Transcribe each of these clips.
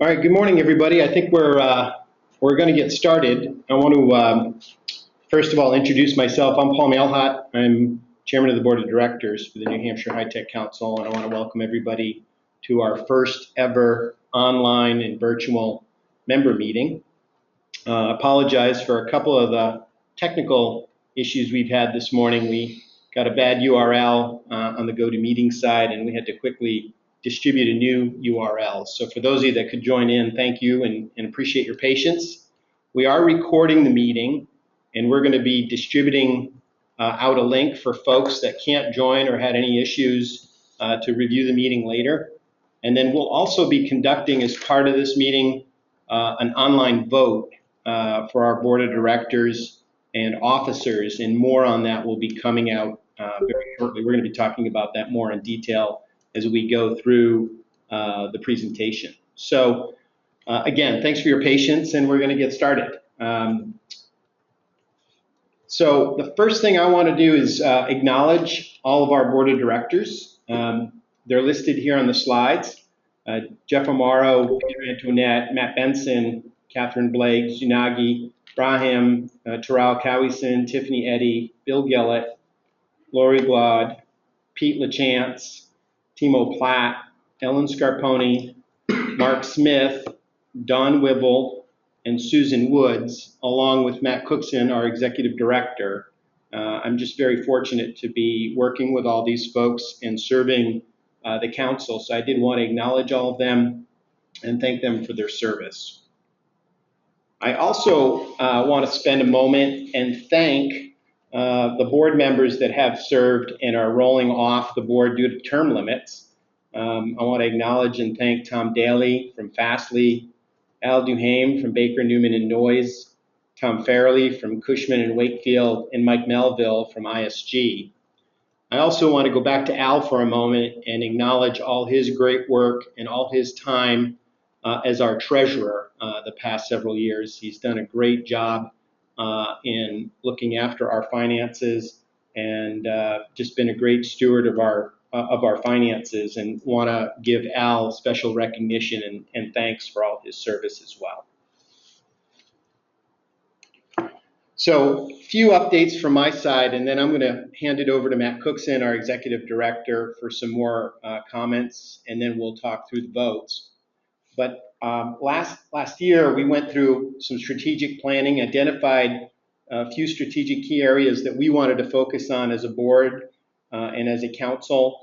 All right, good morning, everybody. I think we're going to get started. I want to first of all introduce myself. I'm Paul Malhott. I'm chairman of the board of directors for the New Hampshire High Tech Council, and I want to welcome everybody to our first ever online and virtual member meeting. Apologize for a couple of the technical issues we've had this morning. We got a bad URL on the GoToMeeting side, and we had to quickly distribute a new URL. So for those of you that could join in, thank you and appreciate your patience. We are recording the meeting, and we're going to be distributing out a link for folks that can't join or had any issues to review the meeting later. And then we'll also be conducting, as part of this meeting, an online vote for our board of directors and officers, and more on that will be coming out very shortly. We're going to be talking about that more in detail as we go through the presentation. So again, thanks for your patience, and we're going to get started. So the first thing I want to do is acknowledge all of our board of directors. They're listed here on the slides. Jeff Amaro, Peter Antoinette, Matt Benson, Catherine Blake, Tsunagi, Brahim, Taral Cowieson, Tiffany Eddy, Bill Gillett, Lori Glod, Pete LaChance, Timo Platt, Ellen Scarponi, Mark Smith, Don Wibble, and Susan Woods, along with Matt Cookson, our executive director. I'm just very fortunate to be working with all these folks and serving the council. So I did want to acknowledge all of them and thank them for their service. I also want to spend a moment and thank the board members that have served and are rolling off the board due to term limits. I want to acknowledge and thank Tom Daly from Fastly, Al Duhame from Baker, Newman and Noyes, Tom Farrelly from Cushman and Wakefield, and Mike Melville from ISG. I also want to go back to Al for a moment and acknowledge all his great work and all his time as our treasurer the past several years. He's done a great job in looking after our finances and just been a great steward of our finances, and want to give Al special recognition and thanks for all his service as well. So a few updates from my side, and then I'm going to hand it over to Matt Cookson, our executive director, for some more comments, and then we'll talk through the votes. But last year, we went through some strategic planning, identified a few strategic key areas that we wanted to focus on as a board and as a council.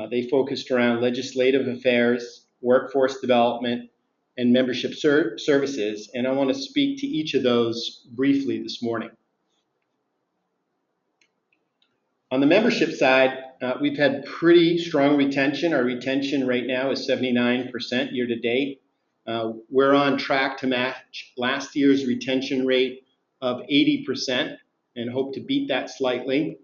They focused around legislative affairs, workforce development, and membership services, and I want to speak to each of those briefly this morning. On the membership side, we've had pretty strong retention. Our retention right now is 79% year to date. We're on track to match last year's retention rate of 80% and hope to beat that slightly.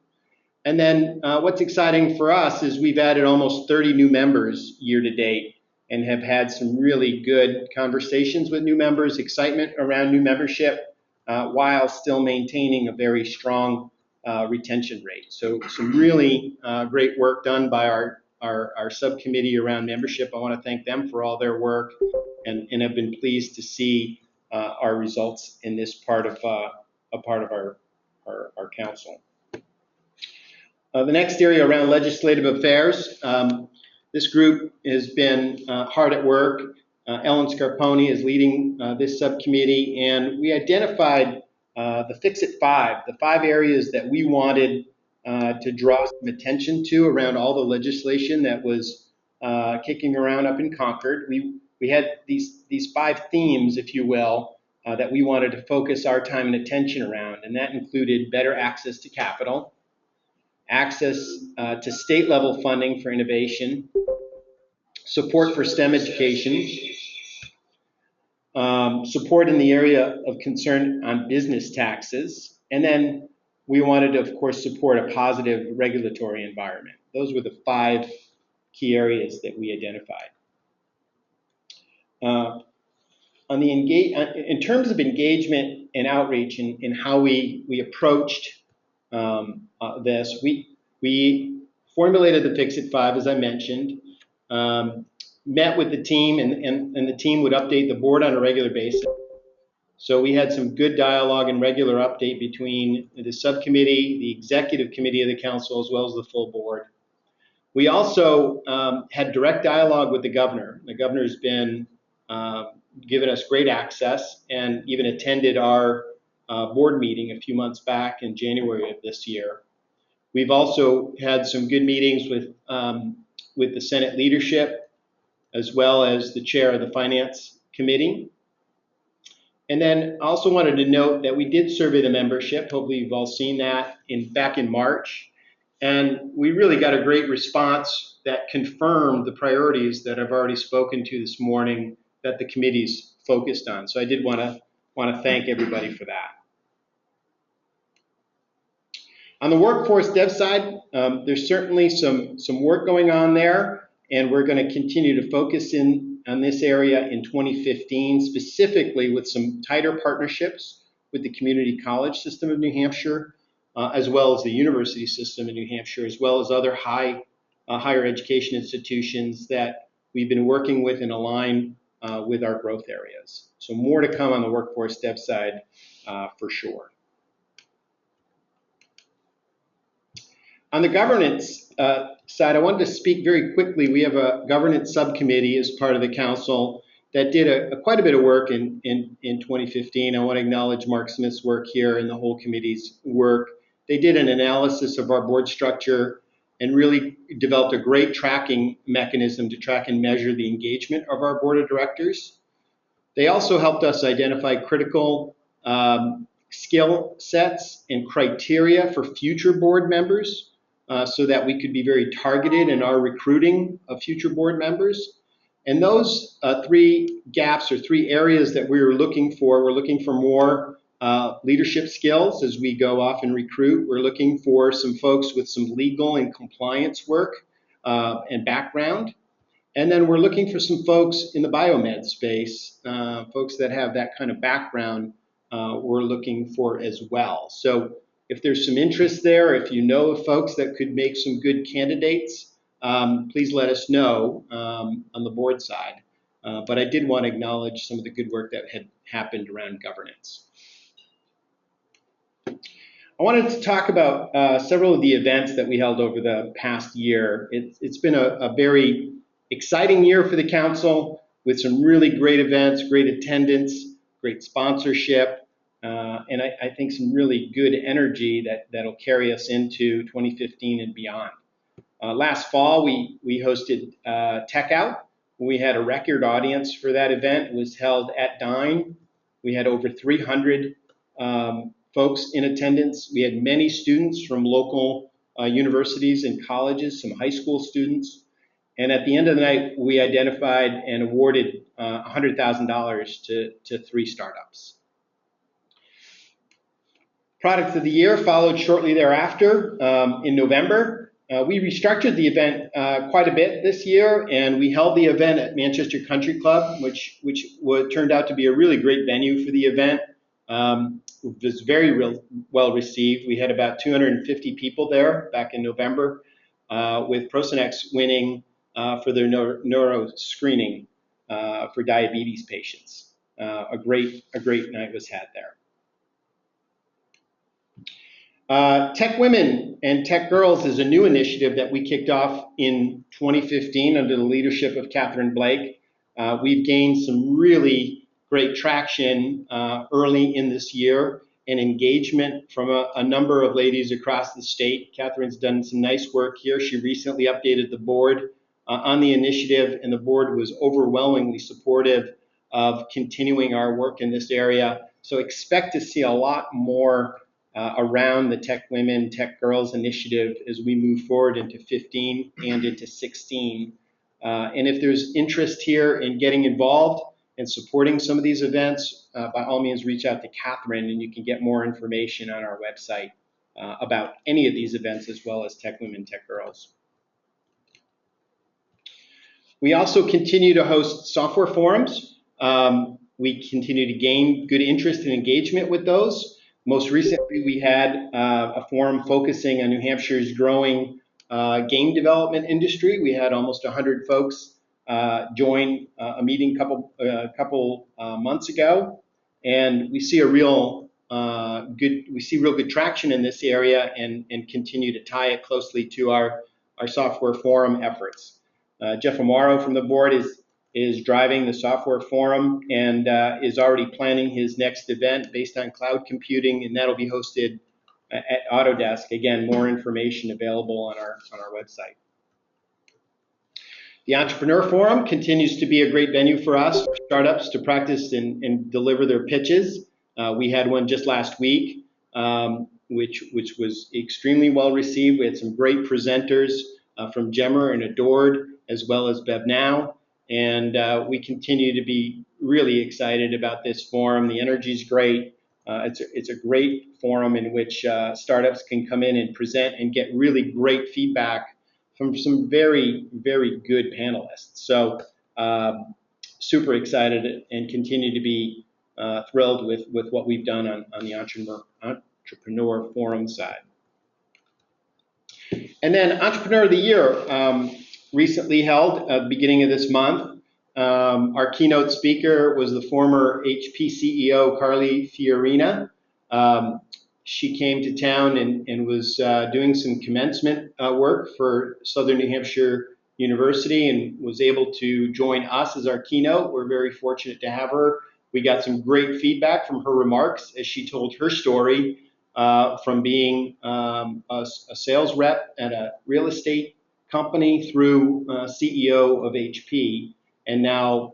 And then what's exciting for us is we've added almost 30 new members year to date and have had some really good conversations with new members, excitement around new membership, while still maintaining a very strong retention rate. So some really great work done by our subcommittee around membership. I want to thank them for all their work, and have been pleased to see our results in this part of our council. The next area around legislative affairs. This group has been hard at work. Ellen Scarponi is leading this subcommittee, and we identified the Fix-It 5, the 5 areas that we wanted to draw some attention to around all the legislation that was kicking around up in Concord. We had these 5 themes, if you will, that we wanted to focus our time and attention around, and that included better access to capital, access to state-level funding for innovation, support for STEM education, support in the area of concern on business taxes, and then we wanted to, of course, support a positive regulatory environment. Those were the 5 key areas that we identified. In terms of engagement and outreach and how we approached this, we formulated the Fix-It 5, as I mentioned. met with the team, and the team would update the board on a regular basis. So we had some good dialogue and regular update between the subcommittee, the executive committee of the council, as well as the full board. We also had direct dialogue with the governor. The governor's been given us great access and even attended our board meeting a few months back in January of this year. We've also had some good meetings with the Senate leadership, as well as the chair of the Finance Committee. And then I also wanted to note that we did survey the membership. Hopefully you've all seen that back in March. And we really got a great response that confirmed the priorities that I've already spoken to this morning that the committee's focused on. So I did want to thank everybody for that. On the workforce dev side, there's certainly some work going on there, and we're going to continue to focus on this area in 2015, specifically with some tighter partnerships with the community college system of New Hampshire, as well as the university system in New Hampshire, as well as other higher education institutions that we've been working with and align with our growth areas. So more to come on the workforce dev side for sure. On the governance side, I wanted to speak very quickly. We have a governance subcommittee as part of the council that did quite a bit of work in 2015. I want to acknowledge Mark Smith's work here and the whole committee's work. They did an analysis of our board structure and really developed a great tracking mechanism to track and measure the engagement of our board of directors. They also helped us identify critical skill sets and criteria for future board members so that we could be very targeted in our recruiting of future board members. And those three gaps or three areas that we were looking for more leadership skills as we go off and recruit. We're looking for some folks with some legal and compliance work and background. And then we're looking for some folks in the biomed space, folks that have that kind of background we're looking for as well. So if there's some interest there, if you know of folks that could make some good candidates, please let us know on the board side. But I did want to acknowledge some of the good work that had happened around governance. I wanted to talk about several of the events that we held over the past year. It's been a very exciting year for the council with some really great events, great attendance, great sponsorship, and I think some really good energy that'll carry us into 2015 and beyond. Last fall, we hosted Tech Out. We had a record audience for that event. It was held at Dine. We had over 300 folks in attendance. We had many students from local universities and colleges, some high school students. And at the end of the night, we identified and awarded $100,000 to 3 startups. Product of the Year followed shortly thereafter in November. We restructured the event quite a bit this year, and we held the event at Manchester Country Club, which turned out to be a really great venue for the event. It was very well received. We had about 250 people there back in November, with Prosonex winning for their neuro screening for diabetes patients. A great night was had there. Tech Women and Tech Girls is a new initiative that we kicked off in 2015 under the leadership of Catherine Blake. We've gained some really great traction early in this year and engagement from a number of ladies across the state. Catherine's done some nice work here. She recently updated the board on the initiative, and the board was overwhelmingly supportive of continuing our work in this area. So expect to see a lot more around the Tech Women, Tech Girls initiative as we move forward into 15 and into 16. And if there's interest here in getting involved and supporting some of these events, by all means reach out to Catherine and you can get more information on our website about any of these events as well as Tech Women, Tech Girls. We also continue to host software forums. We continue to gain good interest and engagement with those. Most recently, we had a forum focusing on New Hampshire's growing game development industry. We had almost 100 folks join a meeting couple months ago, and we see a real real good traction in this area, and continue to tie it closely to our software forum efforts. Jeff Amaro from the board is driving the software forum and is already planning his next event based on cloud computing, and that'll be hosted at Autodesk. Again, more information available on our website. The Entrepreneur Forum continues to be a great venue for us, for startups to practice and deliver their pitches. We had one just last week, which was extremely well received. We had some great presenters from Gemmer and Adored, as well as BevNow, and we continue to be really excited about this forum. The energy is great. It's a great forum in which startups can come in and present and get really great feedback from some very, very good panelists. So super excited and continue to be thrilled with what we've done on the Entrepreneur Forum side. And then Entrepreneur of the Year, recently held at the beginning of this month. Our keynote speaker was the former HP CEO, Carly Fiorina. She came to town and was doing some commencement work for Southern New Hampshire University and was able to join us as our keynote. We're very fortunate to have her. We got some great feedback from her remarks as she told her story from being a sales rep at a real estate company through CEO of HP and now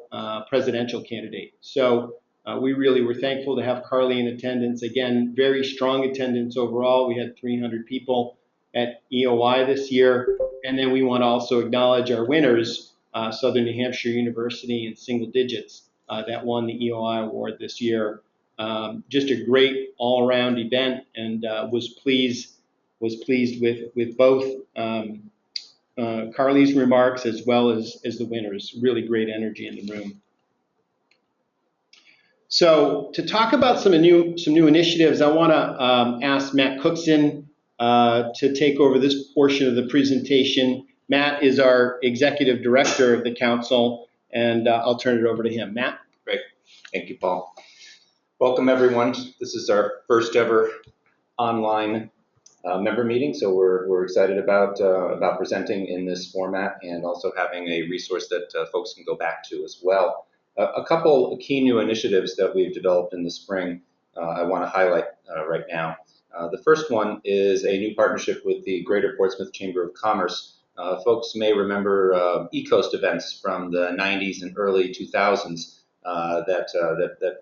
presidential candidate. So we really were thankful to have Carly in attendance. Again, very strong attendance overall. We had 300 people at EOI this year. And then we want to also acknowledge our winners, Southern New Hampshire University in single digits that won the EOI award this year. Just a great all-around event, and was pleased with both Carly's remarks as well as the winners. Really great energy in the room. So to talk about some new initiatives, I want to ask Matt Cookson to take over this portion of the presentation. Matt is our executive director of the council, and I'll turn it over to him. Matt? Great. Thank you, Paul. Welcome, everyone. This is our first ever online member meeting, so we're excited about presenting in this format and also having a resource that folks can go back to as well. A couple of key new initiatives that we've developed in the spring I want to highlight right now. The first one is a new partnership with the Greater Portsmouth Chamber of Commerce. Folks may remember e-coast events from the 90s and early 2000s that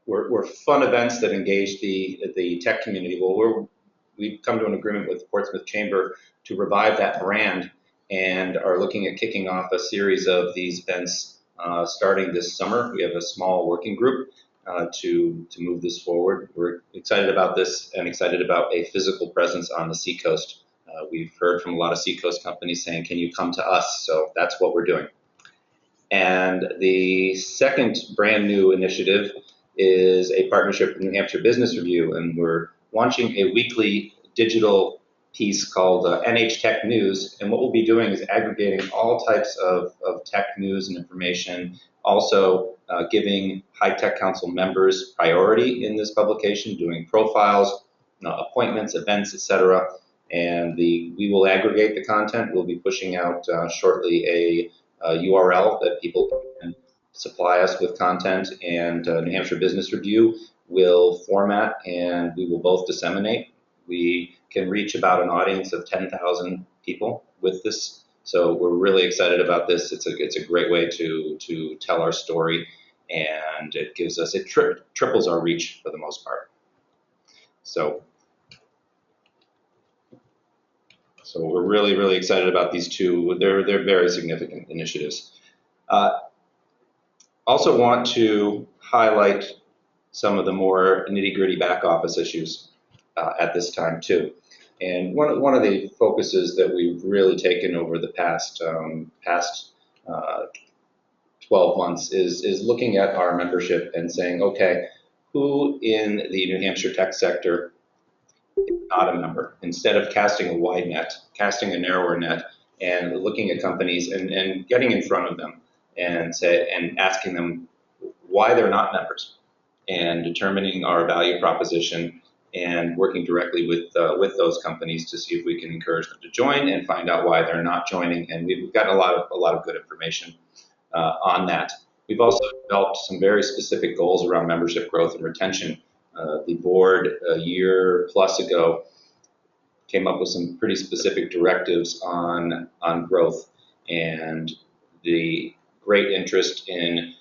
were fun events that engaged the tech community. Well, we've come to an agreement with the Portsmouth Chamber to revive that brand and are looking at kicking off a series of these events starting this summer. We have a small working group to move this forward. We're excited about this and excited about a physical presence on the Seacoast. We've heard from a lot of Seacoast companies saying, can you come to us? So that's what we're doing. And the second brand new initiative is a partnership with New Hampshire Business Review, and we're launching a weekly digital piece called NH Tech News, and what we'll be doing is aggregating all types of tech news and information, also giving High Tech Council members priority in this publication, doing profiles, appointments, events, etc. And we will aggregate the content. We'll be pushing out shortly a URL that people can supply us with content, and New Hampshire Business Review will format, and we will both disseminate. We can reach about an audience of 10,000 people with this, so we're really excited about this. It's a great way to tell our story, and it gives us triples our reach for the most part. So we're really excited about these two. They're very significant initiatives. Also want to highlight some of the more nitty-gritty back office issues at this time too. And one of the focuses that we've really taken over the past 12 months is looking at our membership and saying, okay, who in the New Hampshire tech sector is not a member? Instead of casting a wide net, casting a narrower net, and looking at companies and getting in front of them and asking them why they're not members, and determining our value proposition and working directly with those companies to see if we can encourage them to join and find out why they're not joining. And we've got a lot of good information on that. We've also developed some very specific goals around membership growth and retention. The board a year plus ago came up with some pretty specific directives on growth and the great interest in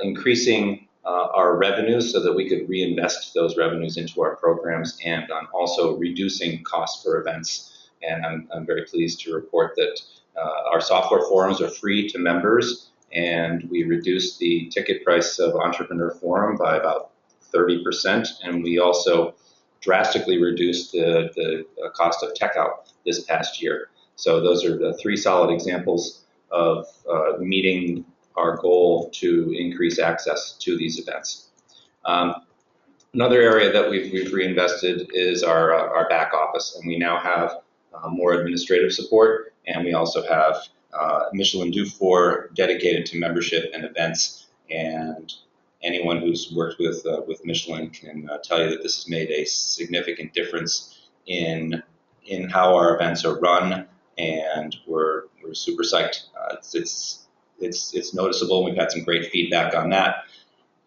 increasing our revenues so that we could reinvest those revenues into our programs, and on also reducing costs for events. And I'm very pleased to report that our software forums are free to members, and we reduced the ticket price of Entrepreneur Forum by about 30%, and we also drastically reduced the cost of TechOut this past year. So those are the three solid examples of meeting our goal to increase access to these events. Another area that we've reinvested is our back office, and we now have more administrative support, and we also have Michelin Dufour dedicated to membership and events. And anyone who's worked with Michelin can tell you that this has made a significant difference in how our events are run, and we're super psyched. It's noticeable. We've had some great feedback on that.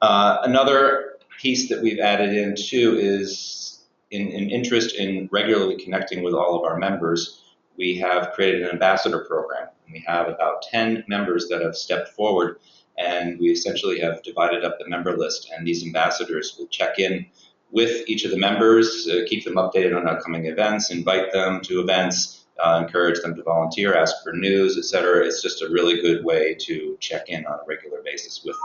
Another piece that we've added in too is in interest in regularly connecting with all of our members. We have created an ambassador program. We have about 10 members that have stepped forward, and we essentially have divided up the member list, and these ambassadors will check in with each of the members, keep them updated on upcoming events, invite them to events, encourage them to volunteer, ask for news, etc. It's just a really good way to check in on a regular basis with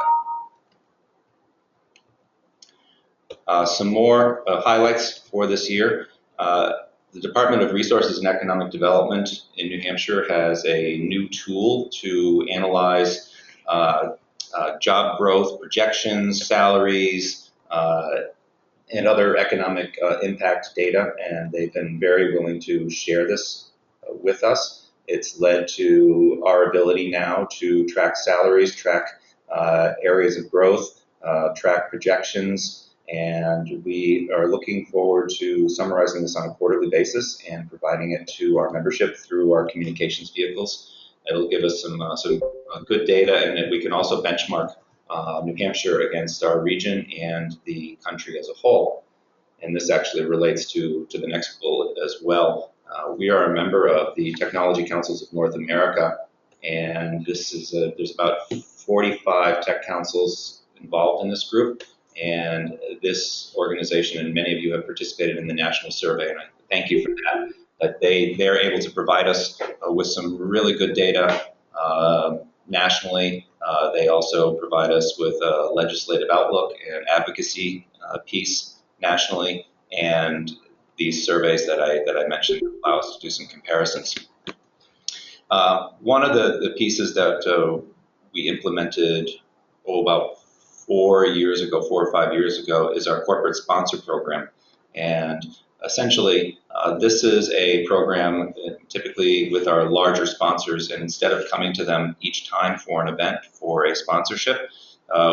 them. Some more highlights for this year. The Department of Resources and Economic Development in New Hampshire has a new tool to analyze job growth projections, salaries, and other economic impact data, and they've been very willing to share this with us. It's led to our ability now to track salaries, track areas of growth, track projections, and we are looking forward to summarizing this on a quarterly basis and providing it to our membership through our communications vehicles. It'll give us some good data, and then we can also benchmark New Hampshire against our region and the country as a whole. And this actually relates to the next bullet as well. We are a member of the Technology Councils of North America, and this is there's about 45 tech councils involved in this group. And this organization, and many of you have participated in the national survey, and I thank you for that. But they're able to provide us with some really good data nationally. They also provide us with a legislative outlook and advocacy piece nationally, and these surveys that I mentioned allow us to do some comparisons. One of the pieces that we implemented about 4 or 5 years ago is our corporate sponsor program. And essentially, this is a program typically with our larger sponsors, and instead of coming to them each time for an event for a sponsorship,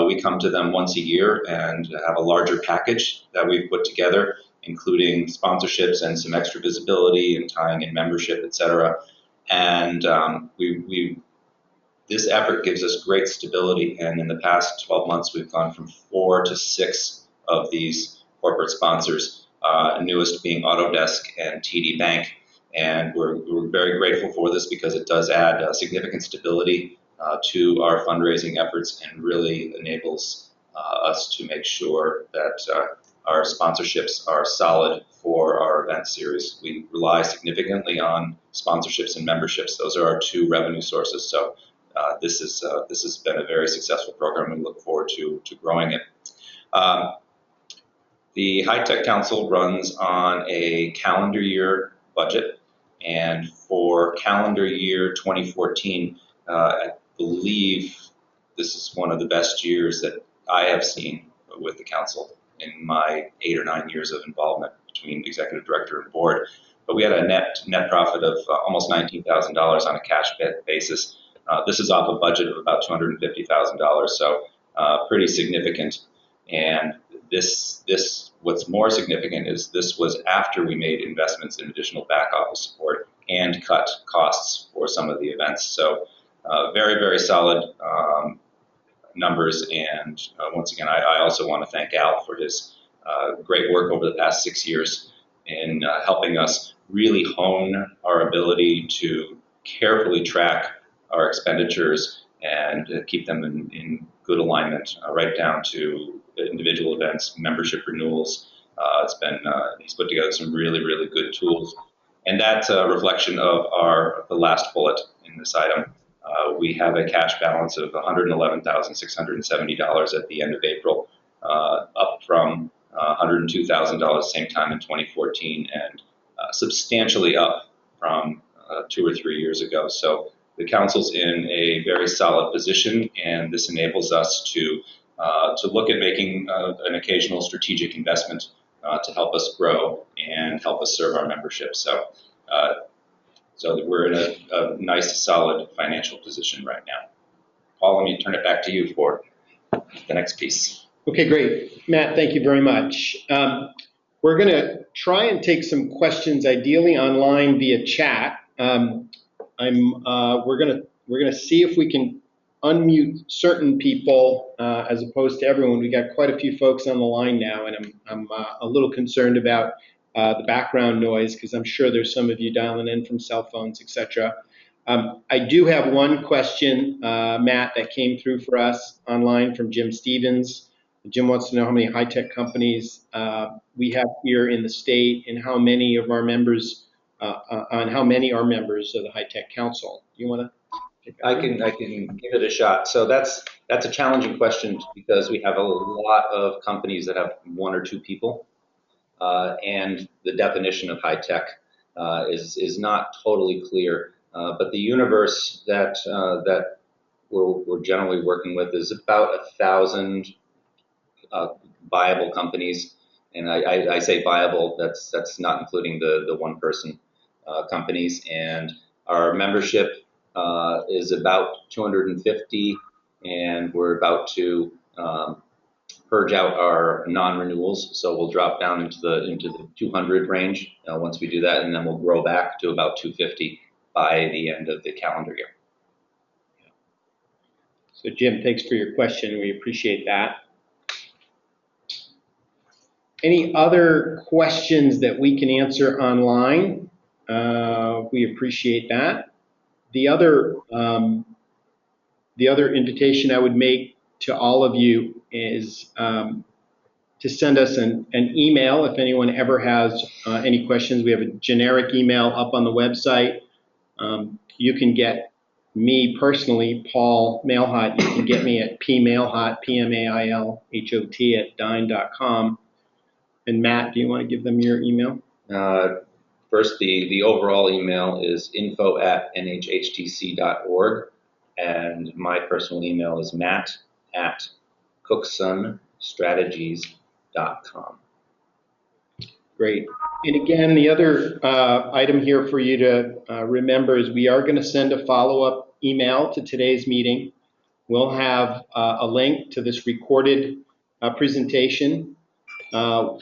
we come to them once a year and have a larger package that we've put together, including sponsorships and some extra visibility and tying in membership, etc. And this effort gives us great stability, and in the past 12 months, we've gone from 4 to 6 of these corporate sponsors, newest being Autodesk and TD Bank. And we're very grateful for this because it does add significant stability to our fundraising efforts and really enables us to make sure that our sponsorships are solid for our event series. We rely significantly on sponsorships and memberships. Those are our two revenue sources. So this has been a very successful program, and we look forward to growing it. The High Tech Council runs on a calendar year budget, and for calendar year 2014, I believe this is one of the best years that I have seen with the council in my 8 or 9 years of involvement between executive director and board. but we had a net profit of almost $19,000 on a cash basis. This is off a budget of about $250,000, so pretty significant. And what's more significant is this was after we made investments in additional back office support and cut costs for some of the events. So very, very solid numbers. And once again, I also want to thank Al for his great work over the past 6 years in helping us really hone our ability to carefully track our expenditures and keep them in good alignment, right down to individual events, membership renewals. He's put together some really, really good tools. And that's a reflection of the last bullet in this item. We have a cash balance of $111,670 at the end of April, up from $102,000 same time in 2014, and substantially up from 2 or 3 years ago. So the council's in a very solid position, and this enables us to look at making an occasional strategic investment to help us grow and help us serve our membership. So we're in a nice, solid financial position right now. Paul, let me turn it back to you for the next piece. Okay, great. Matt, thank you very much. We're going to try and take some questions, ideally online via chat. We're going to see if we can unmute certain people as opposed to everyone. We got quite a few folks on the line now, and I'm a little concerned about the background noise, because I'm sure there's some of you dialing in from cell phones, etc. I do have one question, Matt, that came through for us online from Jim Stevens. Jim wants to know how many high-tech companies we have here in the state, and how many of our members, how many are members of the High-Tech Council. Do you want to? I can give it a shot. So that's a challenging question, because we have a lot of companies that have 1 or 2 people, and the definition of high tech is not totally clear. But the universe that we're generally working with is about 1,000 viable companies, and I say viable. That's not including the one-person companies, and our membership is about 250, and we're about to purge out our non-renewals, so we'll drop down into the 200 range once we do that, and then we'll grow back to about 250 by the end of the calendar year. So Jim, thanks for your question. We appreciate that. Any other questions that we can answer online? We appreciate that. The other invitation I would make to all of you is to send us an email if anyone ever has any questions. We have a generic email up on the website. You can get me personally, Paul Mailhot. You can get me at pmailhot, PMAILHOT @dine.com. And Matt, do you want to give them your email? First, the overall email is info@nhhtc.org, and my personal email is matt@cooksonstrategies.com. Great. And again, the other item here for you to remember is we are going to send a follow-up email to today's meeting. We'll have a link to this recorded presentation.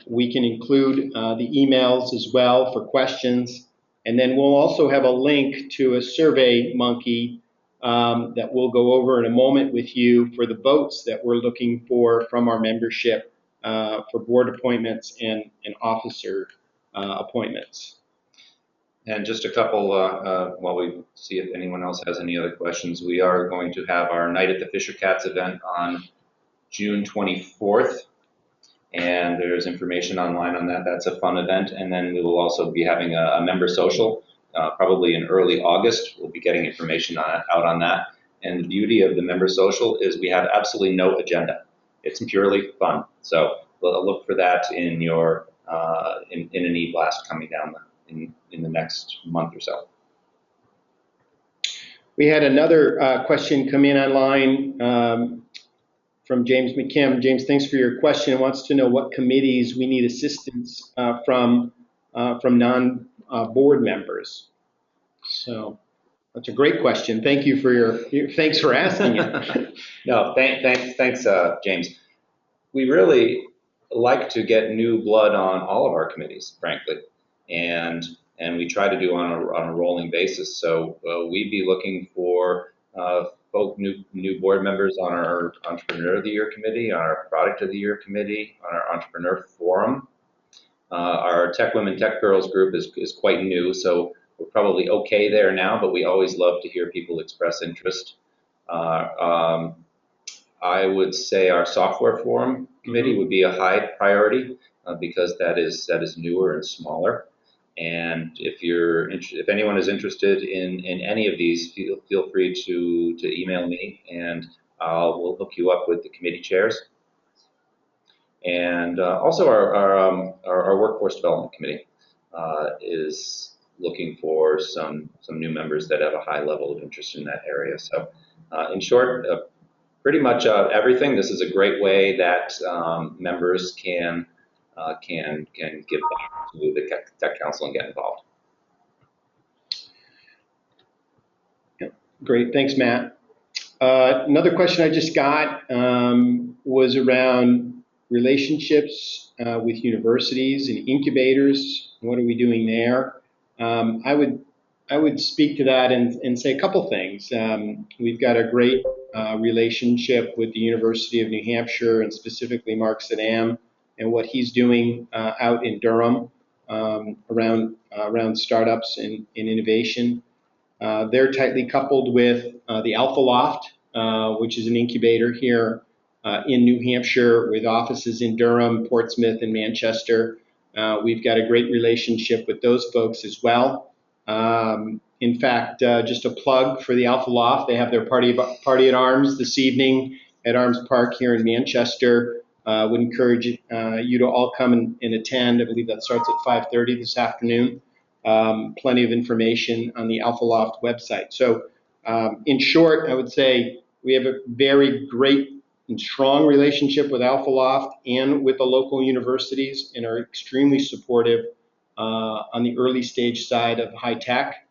We can include the emails as well for questions. And then we'll also have a link to a Survey Monkey that we'll go over in a moment with you for the votes that we're looking for from our membership for board appointments and officer appointments. And just a couple, while we see if anyone else has any other questions, we are going to have our Night at the Fisher Cats event on June 24th. And there's information online on that. That's a fun event. And then we will also be having a member social, probably in early August. We'll be getting information out on that. And the beauty of the member social is we have absolutely no agenda. It's purely fun. So we'll look for that in your in an e-blast coming down in the next month or so. We had another question come in online from James McKim. James, thanks for your question. He wants to know what committees we need assistance from from non-board members? So that's a great question. Thank you for thanks for asking it. No, thanks, James. We really like to get new blood on all of our committees, frankly, and we try to do on a rolling basis. So we'd be looking for both new board members on our Entrepreneur of the Year committee, on our Product of the Year committee, on our Entrepreneur Forum. Our Tech Women, Tech Girls group is quite new, so we're probably okay there now, but we always love to hear people express interest. I would say our Software Forum committee would be a high priority because that is newer and smaller. And if anyone is interested in any of these, feel free to email me, and we'll hook you up with the committee chairs. And also our Workforce Development Committee is looking for some new members that have a high level of interest in that area. So in short, pretty much everything. This is a great way that members can give back to the Tech Council and get involved. Yeah, great, thanks, Matt. Another question I just got was around relationships with universities and incubators. What are we doing there? I would speak to that and say a couple things. We've got a great relationship with the University of New Hampshire, and specifically Mark Sadam and what he's doing out in Durham around startups and innovation. They're tightly coupled with the Alpha Loft, which is an incubator here in New Hampshire with offices in Durham, Portsmouth, and Manchester. We've got a great relationship with those folks as well. In fact, just a plug for the Alpha Loft. They have their party at Arms this evening at Arms Park here in Manchester. Would encourage you to all come and attend. I believe that starts at 5:30 this afternoon. Plenty of information on the Alpha Loft website. So in short, I would say we have a very great and strong relationship with Alpha Loft and with the local universities, and are extremely supportive on the early stage side of high tech.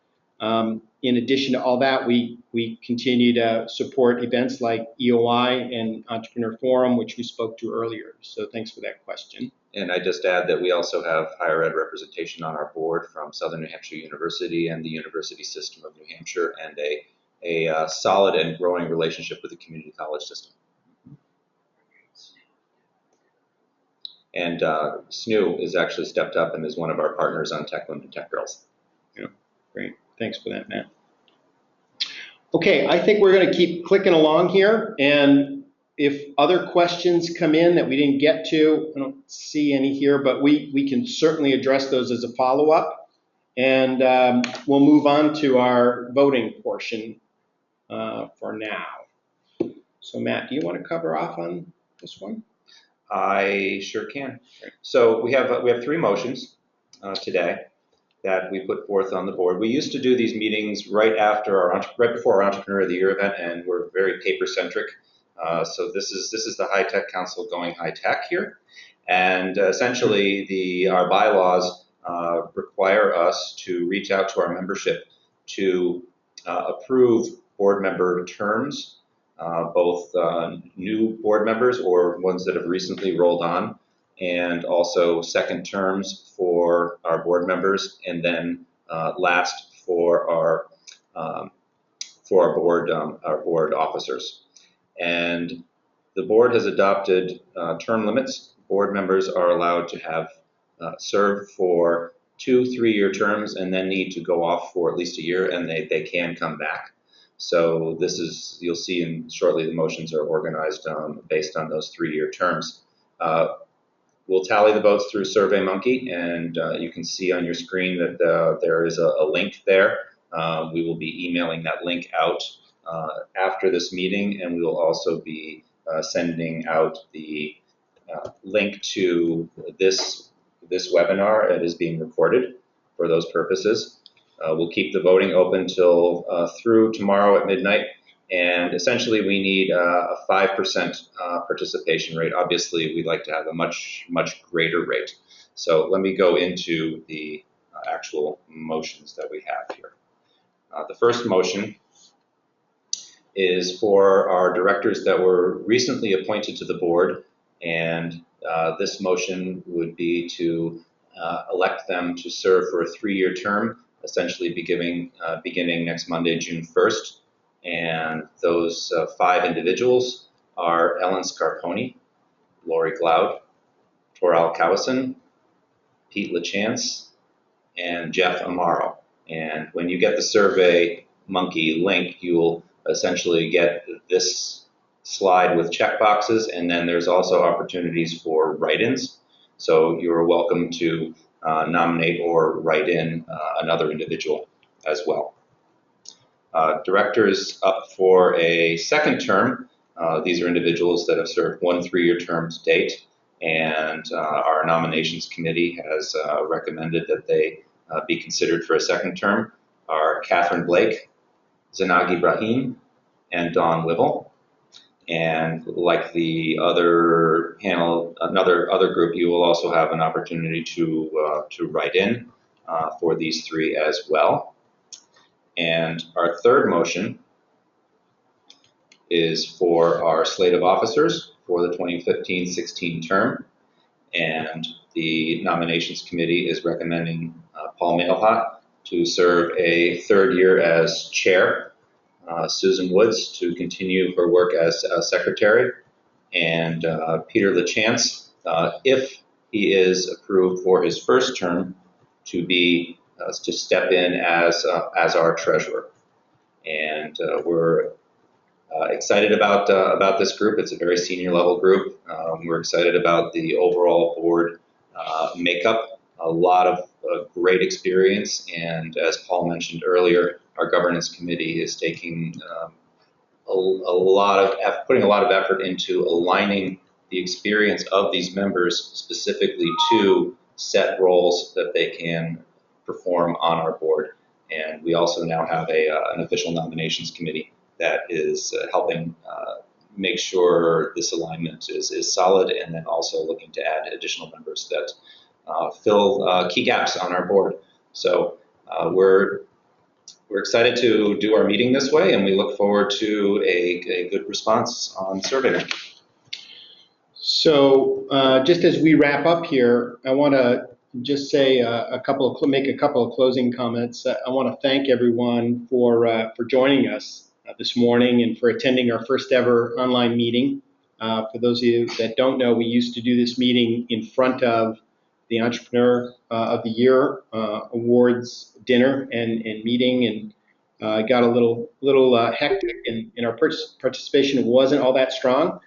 In addition to all that, we continue to support events like EOI and Entrepreneur Forum, which we spoke to earlier. So thanks for that question. And I just add that we also have higher ed representation on our board from Southern New Hampshire University and the University System of New Hampshire, and a solid and growing relationship with the community college system. And SNU is actually stepped up and is one of our partners on Tech Women and Tech Girls. Yeah, great. Thanks for that, Matt. Okay, I think we're going to keep clicking along here, and if other questions come in that we didn't get to, I don't see any here, but we can certainly address those as a follow-up, and we'll move on to our voting portion for now. So Matt, do you want to cover off on this one? I sure can. So we have three motions today that we put forth on the board. We used to do these meetings right before our Entrepreneur of the Year event, and we're very paper centric. So this is the High Tech Council going high tech here, and essentially our bylaws require us to reach out to our membership to approve board member terms. Both new board members or ones that have recently rolled on, and also second terms for our board members, and then last for our board officers. And the board has adopted term limits. Board members are allowed to have served for 2 3-year terms and then need to go off for at least a year, and they can come back. So this is, you'll see shortly, the motions are organized based on those 3-year terms. We'll tally the votes through SurveyMonkey, and you can see on your screen that there is a link there. We will be emailing that link out after this meeting, and we will also be sending out the link to this webinar. It is being recorded for those purposes. We'll keep the voting open till through tomorrow at midnight, and essentially we need a 5% participation rate. Obviously, we'd like to have a much greater rate. So let me go into the actual motions that we have here. The first motion is for our directors that were recently appointed to the board, and this motion would be to elect them to serve for a 3-year term, essentially beginning next Monday, June 1st. And those 5 individuals are Ellen Scarponi, Lori Glaude, Toral Cowison, Pete LaChance, and Jeff Amaro. And when you get the Survey Monkey link, you'll essentially get this slide with checkboxes, and then there's also opportunities for write-ins. So you're welcome to nominate or write in another individual as well. Directors up for a second term, these are individuals that have served 1 3-year term to date, and our nominations committee has recommended that they be considered for a second term, are Catherine Blake, Zanagi Brahim, and Dawn Whipple. And like the other panel, other group, you will also have an opportunity to write in for these 3 as well. And our third motion is for our slate of officers for the 2015-16 term. And the nominations committee is recommending Paul Mailhot to serve a 3rd year as chair, Susan Woods to continue her work as secretary, and Peter LaChance, if he is approved for his first term, to step in as our treasurer. And we're excited about this group. It's a very senior level group. We're excited about the overall board makeup. A lot of great experience, and as Paul mentioned earlier, our governance committee is taking putting a lot of effort into aligning the experience of these members specifically to set roles that they can perform on our board. And we also now have an official nominations committee that is helping make sure this alignment is solid, and then also looking to add additional members that fill key gaps on our board. So we're excited to do our meeting this way, and we look forward to a good response on Survey. So just as we wrap up here, I want to just say make a couple of closing comments. I want to thank everyone for joining us this morning and for attending our first ever online meeting. For those of you that don't know, we used to do this meeting in front of the Entrepreneur of the Year awards dinner and meeting, and got a little hectic, and our participation wasn't all that strong.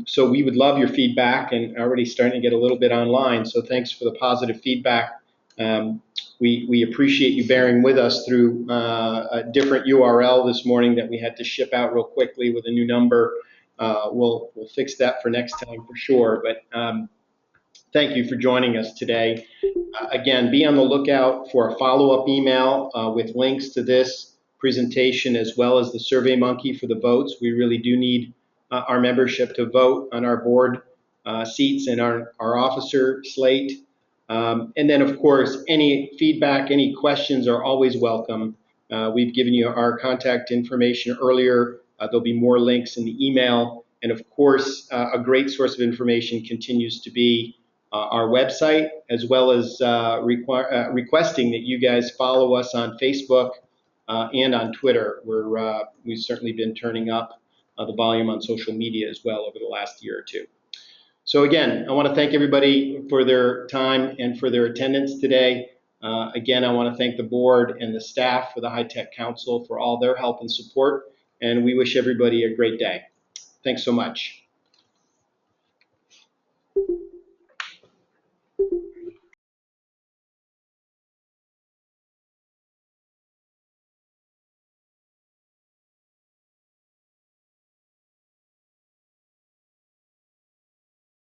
So we would love your feedback, and already starting to get a little bit online. So thanks for the positive feedback. We appreciate you bearing with us through a different URL this morning that we had to ship out real quickly with a new number. We'll fix that for next time for sure. But thank you for joining us today. Again, be on the lookout for a follow-up email with links to this presentation as well as the SurveyMonkey for the votes. We really do need our membership to vote on our board seats and our officer slate. And then, of course, any feedback, any questions are always welcome. We've given you our contact information earlier. There'll be more links in the email. And of course, a great source of information continues to be our website, as well as requesting that you guys follow us on Facebook and on Twitter, where we've certainly been turning up the volume on social media as well over the last year or two. So again, I want to thank everybody for their time and for their attendance today. Again, I want to thank the board and the staff for the High Tech Council for all their help and support, and we wish everybody a great day. Thanks so much.